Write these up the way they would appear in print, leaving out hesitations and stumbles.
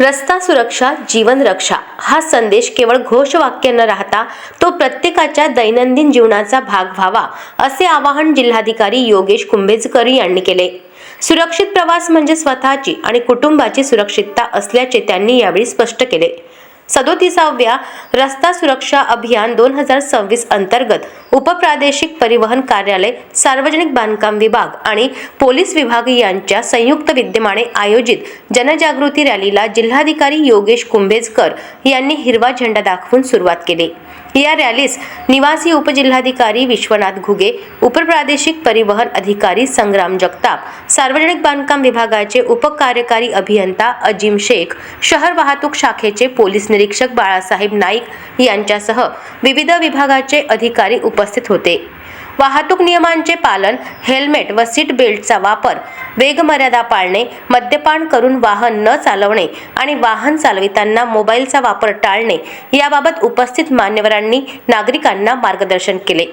रस्ता सुरक्षा जीवन रक्षा हा संदेश केवळ घोषवाक्य न राहता तो प्रत्येकाच्या दैनंदिन जीवनाचा भाग व्हावा असे आवाहन जिल्हाधिकारी योगेश कुंभेजकर यांनी केले। सुरक्षित प्रवास म्हणजे स्वतःची आणि कुटुंबाची सुरक्षितता असल्याचे त्यांनी यावेळी स्पष्ट केले। 37व्या रस्ता सुरक्षा अभियान 2026 अंतर्गत उपप्रादेशिक परिवहन कार्यालय, सार्वजनिक बांधकाम विभाग आणि पोलीस विभाग यांच्या संयुक्त विद्यमाने आयोजित जनजागृती रॅलीला जिल्हाधिकारी योगेश कुंभेजकर यांनी हिरवा झेंडा दाखवून सुरुवात केली। या रॅलीस निवासी उपजिल्हाधिकारी विश्वनाथ घुगे, उपप्रादेशिक परिवहन अधिकारी संग्राम जगताप, सार्वजनिक बांधकाम विभागाचे उपकार्यकारी अभियंता अजिम शेख, शहर वाहतूक शाखेचे पोलीस निरीक्षक बाळासाहेब नाईक यांच्यासह विविध विभागाचे अधिकारी उपस्थित होते। वाहतूक नियमांचे पालन, हेल्मेट व सीट बेल्टचा वापर, वेग मर्यादा पाळणे, मद्यपान करून वाहन न चालवणे आणि वाहन चालविताना मोबाईलचा वापर टाळणे याबाबत उपस्थित मान्यवरांनी नागरिकांना मार्गदर्शन केले।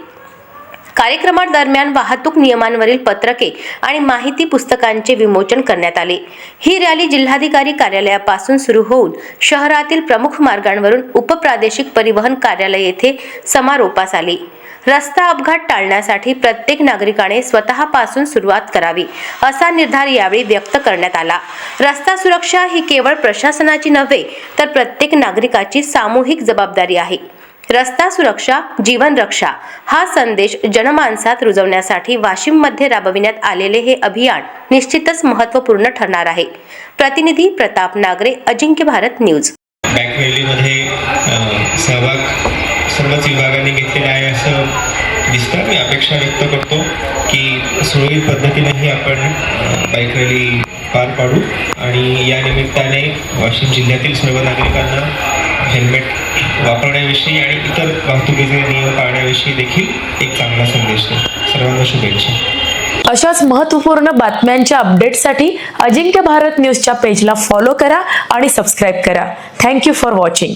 कार्यक्रमादरम्यान वाहतूक नियमांवरील पत्रके आणि माहिती पुस्तकांचे विमोचन करण्यात आले। ही रॅली जिल्हाधिकारी कार्यालयापासून सुरू होऊन शहरातील प्रमुख मार्गांवरून उपप्रादेशिक परिवहन कार्यालय येथे समारोपास आली। रस्ता अपघात टाळण्यासाठी प्रत्येक नागरिकाने स्वतःपासून सुरुवात करावी असा निर्धार यावेळी व्यक्त करण्यात आला। रस्ता सुरक्षा ही केवळ प्रशासनाची नव्हे तर प्रत्येक नागरिकाची सामूहिक जबाबदारी आहे। रस्ता सुरक्षा जीवन रक्षा हा संदेश जनमानसात रुजवण्यासाठी वाशिममध्ये राबविण्यात आलेले हे अभियान निश्चितच महत्त्वपूर्ण ठरणार आहे। प्रतिनिधी प्रताप नागरे, अजिंक्य भारत न्यूज। बाईक रॅलीमध्ये सहभाग सर्वच विभागांनी घेतलेला आहे असं दिसतं। मी अपेक्षा व्यक्त करतो की सुरळीत पद्धतीनेही आपण बाईक रॅली पार पाडू आणि या निमित्ताने वाशिम जिल्ह्यातील सर्व नागरिकांना हेल्मेट वापरण्याविषयी आणि इतर वाहतुकीचे नियम पाळण्याविषयी देखील एक चांगला संदेश देऊ। सर्वांना शुभेच्छा। अशाच महत्त्वपूर्ण बातम्यांच्या अपडेटसाठी अजिंक्य भारत न्यूजच्या पेजला फॉलो करा आणि सबस्क्राईब करा। Thank you for watching.